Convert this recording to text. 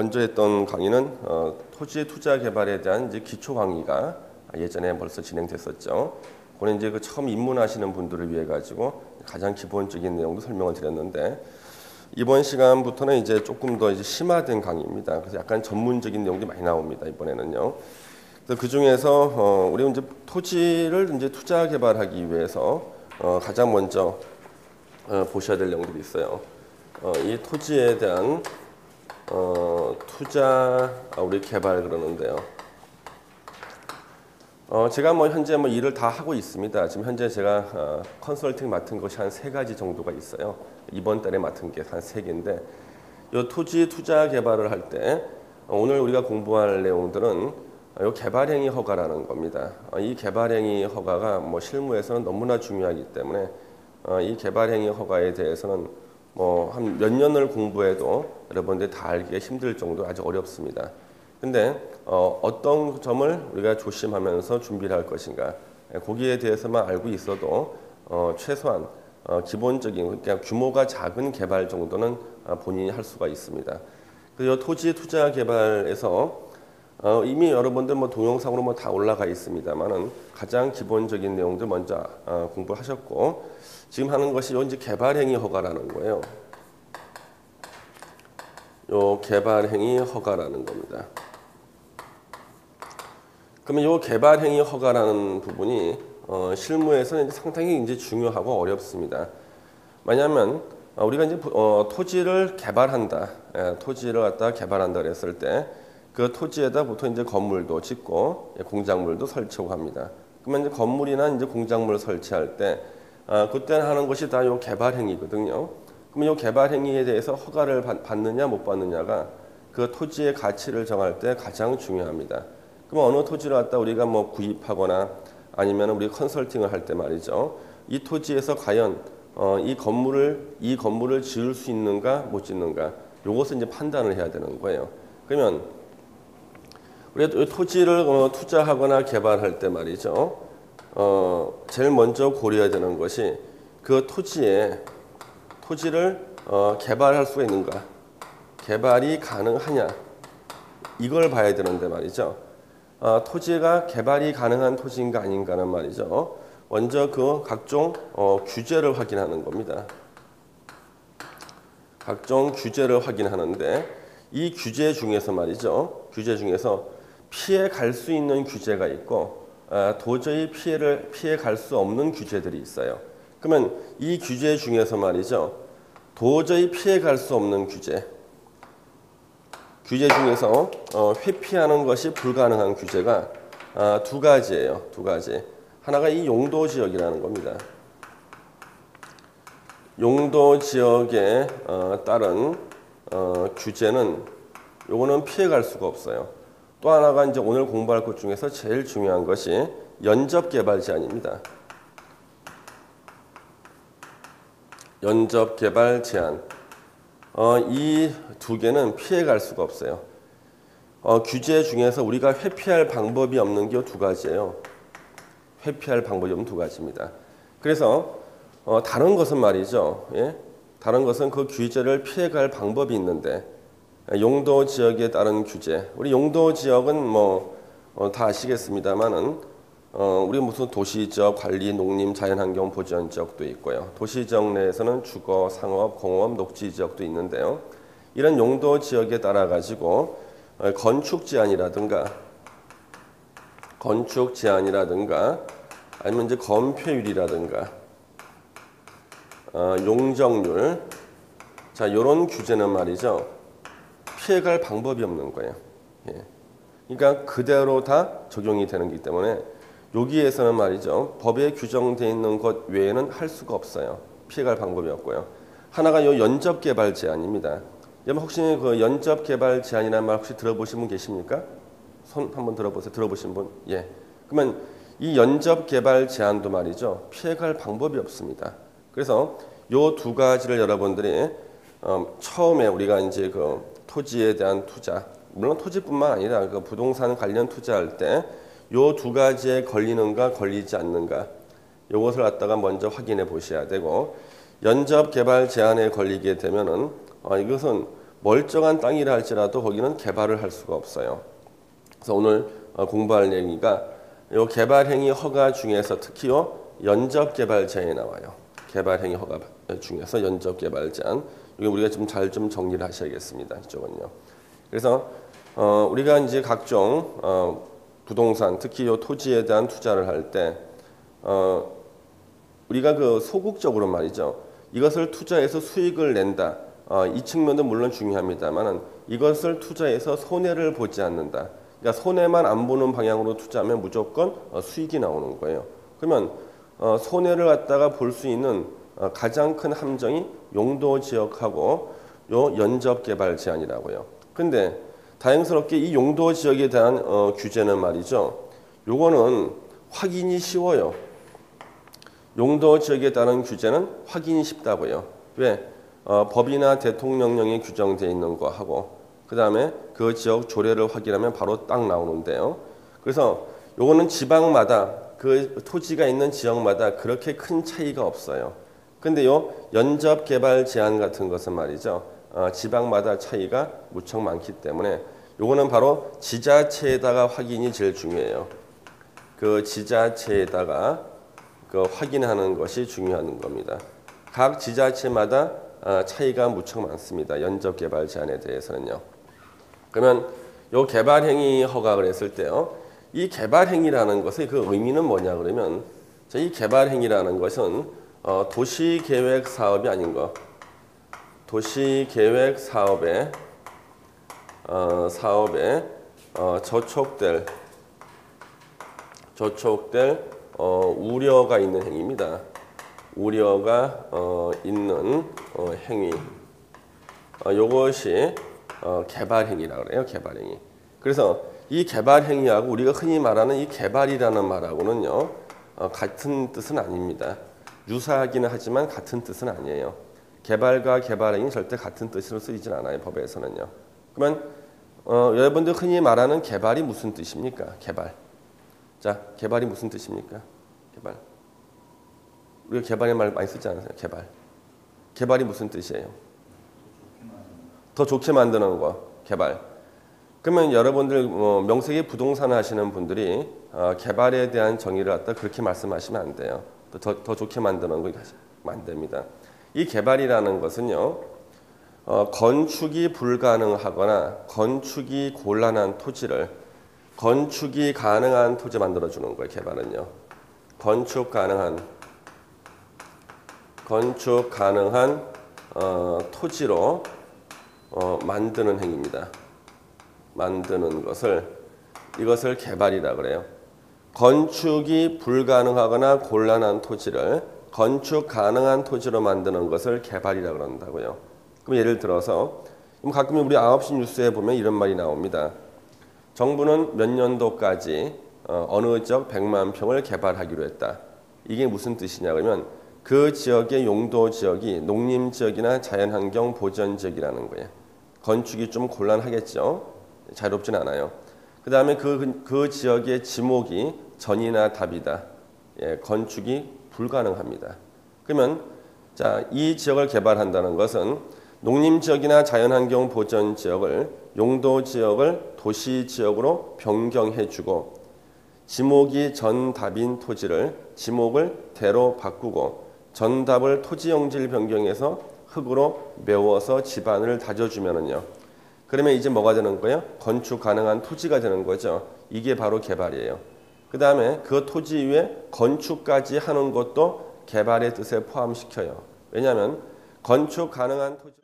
먼저 했던 강의는 토지 투자 개발에 대한 이제 기초 강의가 예전에 벌써 진행됐었죠. 그는 이제 그 처음 입문하시는 분들을 위해 가지고 가장 기본적인 내용도 설명을 드렸는데, 이번 시간부터는 이제 조금 더 이제 심화된 강의입니다. 그래서 약간 전문적인 내용이 많이 나옵니다. 이번에는요. 그래서 그 중에서 우리 이제 토지를 이제 투자 개발하기 위해서 가장 먼저 보셔야 될 내용들이 있어요. 이 토지에 대한 투자 우리 개발 그러는데요. 제가 현재 일을 다 하고 있습니다. 지금 현재 제가 컨설팅 맡은 것이 한 3가지 정도가 있어요. 이번 달에 맡은 게 한 3개인데, 이 토지 투자 개발을 할 때 오늘 우리가 공부할 내용들은 이 개발행위 허가라는 겁니다. 이 개발행위 허가가 실무에서는 너무나 중요하기 때문에 이 개발행위 허가에 대해서는 한 몇 년을 공부해도 여러분들이 다 알기가 힘들 정도로 아주 어렵습니다. 근데 어떤 점을 우리가 조심하면서 준비를 할 것인가, 거기에 대해서만 알고 있어도 최소한 기본적인, 그러니까 규모가 작은 개발 정도는 본인이 할 수가 있습니다. 그리고 토지 투자 개발에서 이미 여러분들 동영상으로 다 올라가 있습니다만은 가장 기본적인 내용들 먼저 공부하셨고, 지금 하는 것이 이제 개발행위 허가라는 거예요. 요 개발행위 허가라는 겁니다. 그러면 이 개발행위 허가라는 부분이 실무에서는 상당히 이제 중요하고 어렵습니다. 왜냐하면 우리가 이제 토지를 개발한다, 토지를 갖다 개발한다 그랬을 때 그 토지에다 보통 이제 건물도 짓고 공작물도 설치하고 합니다. 그러면 이제 건물이나 이제 공작물 설치할 때 그때는 하는 것이 다 요 개발행위거든요. 그러면 이 개발행위에 대해서 허가를 받느냐 못 받느냐가 그 토지의 가치를 정할 때 가장 중요합니다. 그럼 어느 토지를 갖다 우리가 구입하거나 아니면 우리 컨설팅을 할 때 말이죠. 이 토지에서 과연 이 건물을 지을 수 있는가 못 짓는가, 요것을 이제 판단을 해야 되는 거예요. 그러면 우리가 토지를 투자하거나 개발할 때 말이죠. 제일 먼저 고려해야 되는 것이 그 토지를 개발할 수가 있는가, 개발이 가능하냐, 이걸 봐야 되는데 말이죠. 토지가 개발이 가능한 토지인가 아닌가는 말이죠. 먼저 그 각종 규제를 확인하는 겁니다. 각종 규제를 확인하는데, 이 규제 중에서 말이죠. 규제 중에서 피해 갈 수 있는 규제가 있고 도저히 피해 갈 수 없는 규제들이 있어요. 그러면 이 규제 중에서 말이죠. 도저히 피해 갈 수 없는 규제 중에서 회피하는 것이 불가능한 규제가 2가지예요. 2가지. 하나가 이 용도지역이라는 겁니다. 용도지역에 따른 규제는 요거는 피해갈 수가 없어요. 또 하나가 이제 오늘 공부할 것 중에서 제일 중요한 것이 연접개발 제한입니다. 연접개발 제한. 이 2개는 피해갈 수가 없어요. 규제 중에서 우리가 회피할 방법이 없는 게 2가지예요. 회피할 방법이 없는 2가지입니다. 그래서 다른 것은 말이죠. 예? 다른 것은 그 규제를 피해갈 방법이 있는데, 용도 지역에 따른 규제. 우리 용도 지역은 다 아시겠습니다만은 우리 무슨 도시지역, 관리, 농림, 자연환경 보전 지역도 있고요. 도시지역 내에서는 주거, 상업, 공업, 녹지 지역도 있는데요. 이런 용도 지역에 따라 가지고 건축 제한이라든가 아니면 이제 건폐율이라든가 용적률, 자, 이런 규제는 말이죠. 피해갈 방법이 없는 거예요. 예. 그러니까 그대로 다 적용이 되는 거기 때문에 여기에서는 말이죠. 법에 규정되어 있는 것 외에는 할 수가 없어요. 피해갈 방법이 없고요. 하나가 요 연접개발 제한입니다. 여러분 혹시 그 연접개발 제한이라는 말 혹시 들어보신 분 계십니까? 손 한번 들어보세요. 들어보신 분? 예. 그러면 이 연접개발 제한도 말이죠. 피해갈 방법이 없습니다. 그래서 요 2가지를 여러분들이 처음에 우리가 이제 그 토지에 대한 투자, 물론 토지뿐만 아니라 그 부동산 관련 투자할 때 요 2가지에 걸리는가 걸리지 않는가, 요것을 갖다가 먼저 확인해 보셔야 되고, 연접 개발 제한에 걸리게 되면은 이것은 멀쩡한 땅이라 할지라도 거기는 개발을 할 수가 없어요. 그래서 오늘 공부할 얘기가 요 개발행위 허가 중에서 특히 요 연접개발 제한이 나와요. 개발행위 허가 중에서 연접개발 제한. 이게 우리가 좀 잘 좀 정리를 하셔야겠습니다. 이쪽은요. 그래서 우리가 이제 각종 부동산, 특히 요 토지에 대한 투자를 할 때 우리가 그 소극적으로 말이죠. 이것을 투자해서 수익을 낸다. 이 측면도 물론 중요합니다만 이것을 투자해서 손해를 보지 않는다. 그러니까 손해만 안 보는 방향으로 투자하면 무조건 수익이 나오는 거예요. 그러면 손해를 갖다가 볼 수 있는 가장 큰 함정이 용도 지역하고 요 연접 개발 제한이라고요. 근데 다행스럽게 이 용도 지역에 대한 규제는 말이죠. 요거는 확인이 쉬워요. 용도 지역에 따른 규제는 확인이 쉽다고요. 왜? 법이나 대통령령에 규정되어 있는 거 하고 그 다음에 그 지역 조례를 확인하면 바로 딱 나오는데요. 그래서 요거는 지방마다 그 토지가 있는 지역마다 그렇게 큰 차이가 없어요. 근데 요 연접 개발 제한 같은 것은 말이죠. 지방마다 차이가 무척 많기 때문에 요거는 바로 지자체에다가 확인이 제일 중요해요. 그 지자체에다가 그 확인하는 것이 중요한 겁니다. 각 지자체마다 차이가 무척 많습니다. 연접 개발 제한에 대해서는요. 그러면 요 개발 행위 허가를 했을 때요. 이 개발 행위라는 것의 그 의미는 뭐냐 그러면 이 개발 행위라는 것은 도시 계획 사업이 아닌 거. 도시 계획 사업에 저촉될 우려가 있는 행위입니다. 우려가 있는 행위. 요것이 개발행위라고 그래요. 개발행위. 그래서 이 개발행위하고 우리가 흔히 말하는 이 개발이라는 말하고는요. 같은 뜻은 아닙니다. 유사하기는 하지만 같은 뜻은 아니에요. 개발과 개발행위 절대 같은 뜻으로 쓰이진 않아요. 법에서는요. 그러면 여러분들 흔히 말하는 개발이 무슨 뜻입니까? 개발. 자, 개발이 무슨 뜻입니까? 개발. 우리가 개발의 말 많이 쓰지 않으세요? 개발. 개발이 무슨 뜻이에요? 더 좋게 만드는 거. 개발. 그러면 여러분들 명색이 부동산 하시는 분들이 개발에 대한 정의를 갖다 그렇게 말씀하시면 안 돼요. 더 좋게 만드는 거 안 됩니다. 이 개발이라는 것은요. 건축이 불가능하거나 건축이 곤란한 토지를 건축이 가능한 토지 만들어주는 거예요. 개발은요. 건축 가능한 토지로 만드는 행위입니다. 만드는 이것을 개발이라 그래요. 건축이 불가능하거나 곤란한 토지를 건축 가능한 토지로 만드는 것을 개발이라 그런다고요. 그럼 예를 들어서 가끔 우리 9시 뉴스에 보면 이런 말이 나옵니다. 정부는 몇 년도까지 어느 지역 100만 평을 개발하기로 했다. 이게 무슨 뜻이냐 그러면 그 지역의 용도 지역이 농림지역이나 자연환경 보전지역이라는 거예요. 건축이 좀 곤란하겠죠. 자유롭진 않아요. 그 다음에 그 지역의 지목이 전이나 답이다. 예, 건축이 불가능합니다. 그러면 자, 이 지역을 개발한다는 것은 농림지역이나 자연환경 보전지역을 용도지역을 도시지역으로 변경해주고 지목이 전답인 토지를 지목을 대로 바꾸고 전답을 토지용지를 변경해서 흙으로 메워서 지반을 다져주면은요. 그러면 이제 뭐가 되는 거예요? 건축 가능한 토지가 되는 거죠. 이게 바로 개발이에요. 그 다음에 그 토지 위에 건축까지 하는 것도 개발의 뜻에 포함시켜요. 왜냐하면 건축 가능한 토지